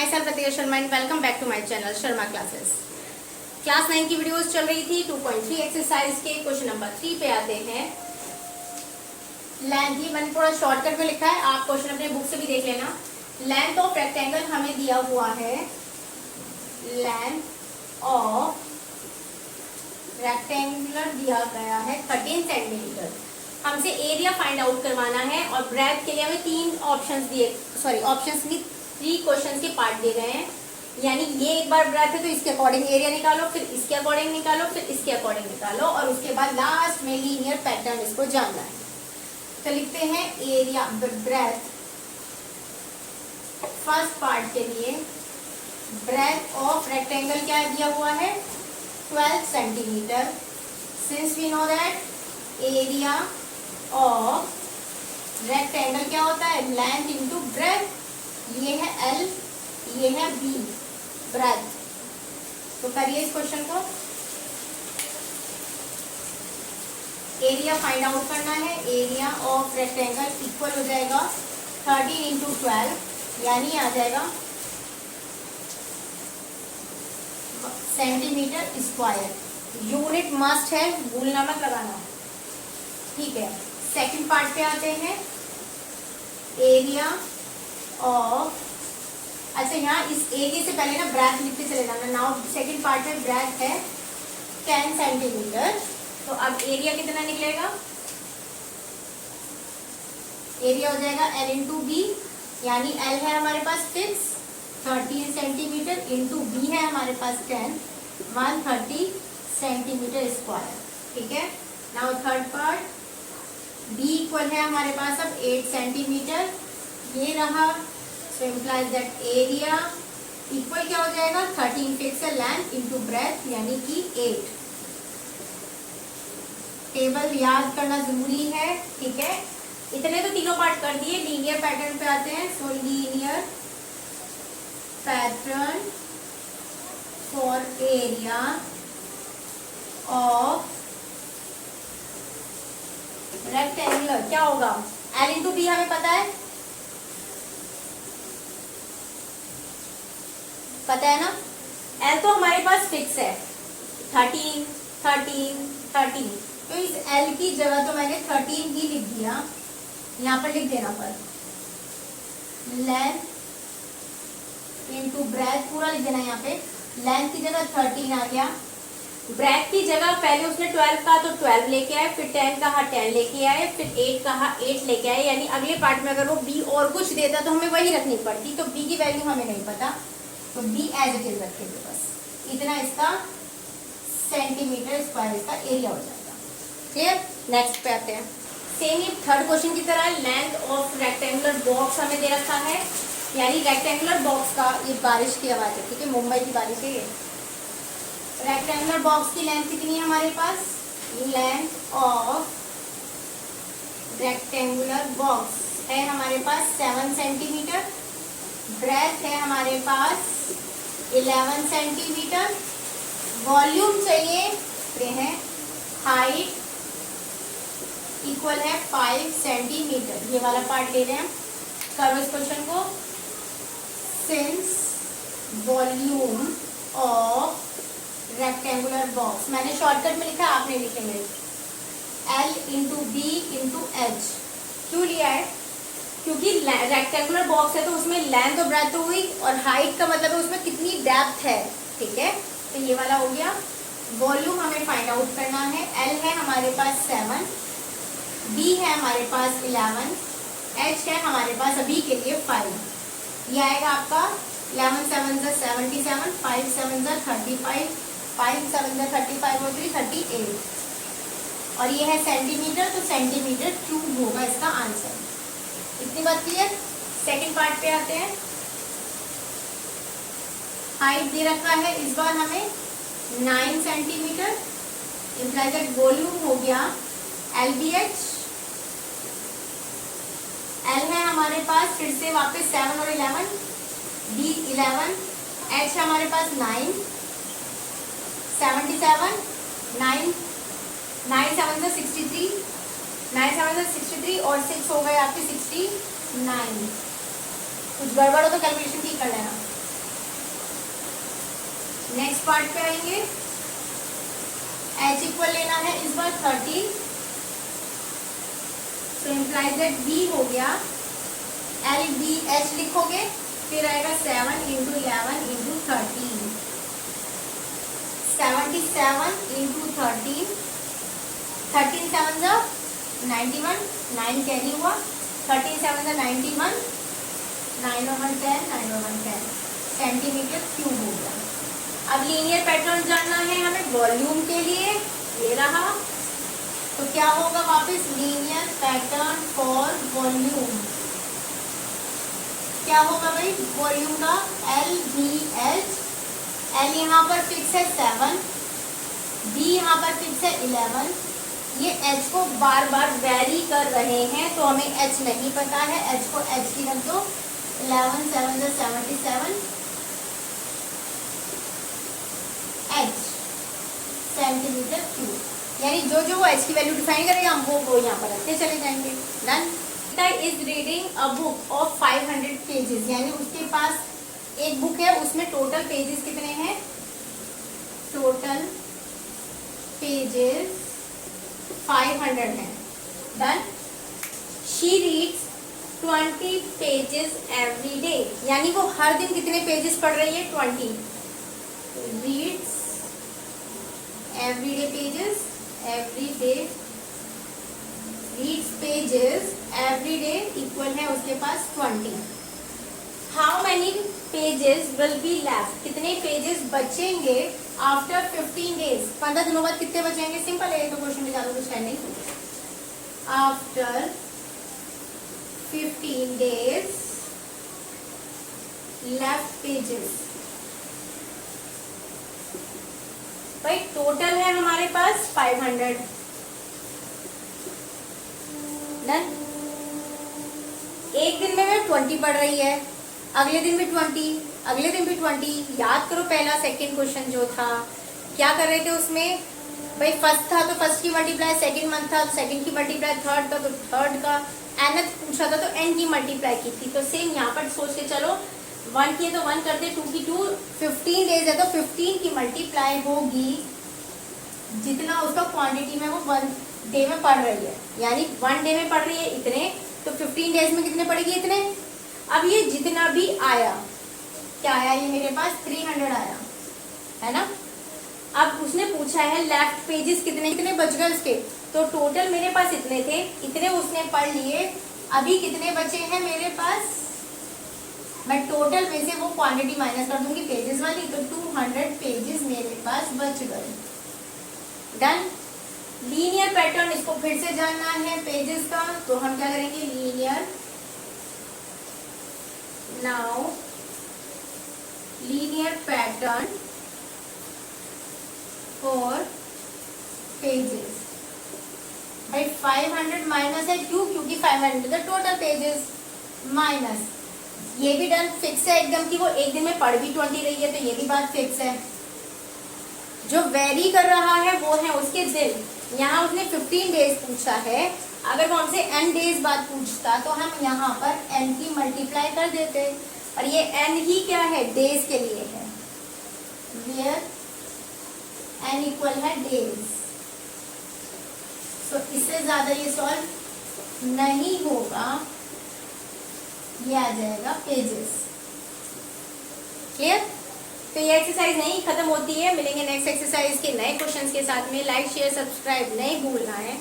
My self Pratibha Sharma and welcome back to my channel Sharma classes. Class 9 की videos चल रही थी। 2.3 एक्सरसाइज के क्वेश्चन नंबर 3 पे आते हैं। लेंथ, ये मैंने थोड़ा शॉर्टकट में लिखा है, आप क्वेश्चन अपने बुक से भी देख लेना। लेंथ ऑफ रेक्टेंगल हमें दिया हुआ है, लेंथ ऑफ रेक्टेंगुलर दिया गया है 13 सेंटीमीटर। हमसे एरिया फाइंड आउट करवाना है और ब्रेथ के लिए हमें 3 क्वेश्चंस के पार्ट दिए गए हैं। यानी ये एक बार ब्रेथ है तो इसके अकॉर्डिंग एरिया निकालो, फिर इसके अकॉर्डिंग निकालो, फिर इसके अकॉर्डिंग निकालो और उसके बाद लास्ट में लीनियर पैटर्न इसको जानना है। तो लिखते हैं एरिया ब्रेथ। फर्स्ट पार्ट के लिए ब्रेथ ऑफ रेक्टेंगल क्या दिया हुआ है, 12 centimetre. Since we know that area of rectangle क्या होता है, लेंथ इंटू ब्रेथ। ये है L, ये है B, ब्रेथ। तो करिए इस क्वेश्चन को। एरिया फाइंड आउट करना है। एरिया ऑफ रेक्टेंगल इक्वल हो जाएगा 13 इंटू 12, यानी आ जाएगा सेंटीमीटर स्क्वायर। यूनिट मस्ट है, भूलना मत लगाना, ठीक है। सेकंड पार्ट पे आते हैं। एरिया ऑफ, अच्छा यहाँ इस एरिया से पहले ना ब्रेथ लिखते चले जाना। नाउ सेकंड पार्ट में ब्रेथ है 10 सेंटीमीटर। तो अब एरिया कितना निकलेगा, एरिया हो जाएगा L इंटू बी, यानी L है हमारे पास 6 13 सेंटीमीटर इंटू बी है हमारे पास 10 130 सेंटीमीटर स्क्वायर, ठीक है। Now third part B equal है हमारे पास अब 8 सेंटीमीटर, ये रहा। So implies that area equal क्या हो जाएगा, 13 फिक्स है लेंथ इंटू ब्रेथ, यानी कि 8। टेबल याद करना जरूरी है, ठीक है। इतने तो तीनों पार्ट कर दिए। लीनियर पैटर्न पे आते हैं। सो linear pattern for area of rectangular क्या होगा, L इंटू बी हमें पता है ना। L तो हमारे पास फिक्स है 13 13 13, तो इस L की जगह तो मैंने 13 ही लिख दिया, यहाँ पर लिख देना पर लेंथ इंटू ब्रेथ पूरा लिख देना। यहाँ पे लेंथ की जगह 13 आ गया, ब्रेथ की जगह पहले उसने 12 कहा तो 12 लेके आए, फिर 10 कहा 10 लेके आए, फिर 8 कहा 8 लेके आए। यानी अगले पार्ट में अगर वो B और कुछ देता तो हमें वही रखनी पड़ती, तो B की वैल्यू हमें नहीं पता, तो B एज इट इज रखेंगे बस। इतना इसका सेंटीमीटर स्क्वायर इसका एरिया हो जाएगा, क्लियर। नेक्स्ट पे आते हैं। सेम ही थर्ड क्वेश्चन की तरह लेंथ ऑफ रेक्टेंगुलर बॉक्स हमें दे रखा है। यानी रेक्टेंगुलर बॉक्स का, ये बारिश की आवाज है, ठीक है, मुंबई की बारिश है ये। रेक्टेंगुलर बॉक्स की लेंथ कितनी है हमारे पास, लेंथ ऑफ रेक्टेंगुलर बॉक्स है हमारे पास 7 सेंटीमीटर। ब्रेथ है हमारे पास 11 सेंटीमीटर। वॉल्यूम चाहिए, ये है हाइट इक्वल है 5 सेंटीमीटर। ये वाला पार्ट ले रहे हैं। करो इस क्वेश्चन को। Since volume of rectangular box, मैंने शॉर्टकट में लिखा, आपने लिखेंगे L into B into H. क्यों लिया है, क्योंकि रेक्टेंगुलर बॉक्स है तो उसमें लेंथ और ब्रेथ तो हुई, और हाइट का मतलब है उसमें कितनी डेप्थ है, ठीक है। तो ये वाला हो गया। वॉल्यूम हमें फाइंड आउट करना है। L है हमारे पास 7, B है हमारे पास 11, H है हमारे पास अभी के लिए 5। ये आएगा आपका 11 7 77, 5 7 35, 5 7 35 और 3 38, और ये है सेंटीमीटर, तो सेंटीमीटर क्यूब होगा इसका आंसर। इतनी बात क्लियर। सेकंड पार्ट पे आते हैं। हाइट दे रखा है इस बार हमें 9 सेंटीमीटर। इम्प्लाइज दैट वॉल्यूम हो गया LBH। L है हमारे पास फिर से वापस 7 और 11, B 11, H है हमारे पास 9 77, 9 7 63, 9 7 63 और 6 हो गए आपके 69। कुछ गड़बड़ हो तो कैलकुलेशन ठीक कर लेना। नेक्स्ट पार्ट पे आएंगे। h इक्वल लेना है इस बार 30, सो इम्प्लाइज दैट b हो गया एल बी एच लिखोगे, फिर आएगा 7 इंटू 11 इंटू 13, 77 इंटू 13, 13 7 जा 91, 9 कैरी हुआ, 13 7 जा 91, 9 और 1 10, 9 और 1 10 सेंटीमीटर क्यूब हो गया। अब लीनियर पैटर्न जानना है हमें वॉल्यूम के लिए, ये रहा। तो क्या होगा वापस, लीनियर पैटर्न फॉर वॉल्यूम क्या होगा भाई, वॉल्यूम का एल बी एच, एल यहाँ पर फिक्स है 7, बी यहाँ पर फिक्स है 11, ये एच को बार बार वेरी कर रहे हैं तो हमें एच नहीं पता है, एच को एच की रख दो, 11 7 जा 77 एच सेंटीमीटर क्यूब, यानी जो जो वो एच की वैल्यू डिफाइन करेगा हम वो यहाँ पर रखते चले जाएंगे। Done. Is reading a book of 500 pages, यानी उसके पास एक बुक है, उसमें टोटल पेजेस कितने हैं, टोटल पेजेस 500 हैं। Done. She reads 20 pages every day, यानी वो हर दिन कितने पेजेस पढ़ रही है, 20। Reads everyday pages, everyday reads pages everyday equal है उसके पास 20। How many pages will be left, कितने पेजेस बचेंगे आफ्टर 15 डेज, 15 दिनों बाद कितने बचेंगे, सिंपल है, तो क्वेश्चन में ज्यादा कुछ है नहीं। आफ्टर 15 डेज लेफ्ट पेजेस, भाई टोटल है हमारे पास 500। डन। एक दिन में 20 पढ़ रही है, अगले दिन भी 20, अगले दिन भी 20। याद करो पहला सेकंड क्वेश्चन जो था, क्या कर रहे थे उसमें, भाई फर्स्ट था तो फर्स्ट की मल्टीप्लाई, सेकंड मंथ था तो सेकंड की मल्टीप्लाई, थर्ड था तो थर्ड का, nth पूछा था तो n की मल्टीप्लाई की थी। तो सेम यहाँ पर सोच के चलो, 1 की है तो 1 कर दे, 2 की 2, 15 डेज है तो 15 की मल्टीप्लाई होगी जितना उसका क्वांटिटी में वो 1 डे में पढ़ रही है, यानी 1 डे में पढ़ रही है इतने, तो 15 डेज में कितने पढ़ेगी, इतने। अब ये जितना भी आया, क्या आया, ये मेरे पास 300 आया है ना। अब उसने पूछा है लेफ्ट पेजेस कितने, कितने बच गए उसके, तो टोटल मेरे पास इतने थे, इतने उसने पढ़ लिए, अभी कितने बचे हैं मेरे पास, मैं टोटल में से वो क्वांटिटी माइनस कर दूंगी पेजेस वाली, तो 200 पेजेस मेरे पास बच गए। डन। लीनियर पैटर्न इसको फिर से जानना है पेजेस का, तो हम क्या करेंगे, linear, now linear pattern for pages. भाई 500 माइनस है, क्यों, क्योंकि 500 द टोटल पेजेस, माइनस ये भी डन फिक्स है एकदम कि वो एक दिन में पढ़ भी 20 रही है, तो ये भी बात फिक्स है। जो वेरी कर रहा है वो है उसके दिन, यहाँ उसने 15 डेज पूछा है, अगर वो हमसे n डेज बाद पूछता तो हम यहाँ पर n की मल्टीप्लाई कर देते, और ये n ही क्या है, डेज के लिए है, वेयर n इक्वल है डेज। तो इससे ज्यादा ये सॉल्व नहीं होगा, ये आ जाएगा पेजेस। क्लियर। तो ये एक्सरसाइज नहीं खत्म होती है, मिलेंगे नेक्स्ट एक्सरसाइज के नए क्वेश्चंस के साथ में। लाइक शेयर सब्सक्राइब नहीं भूलना है।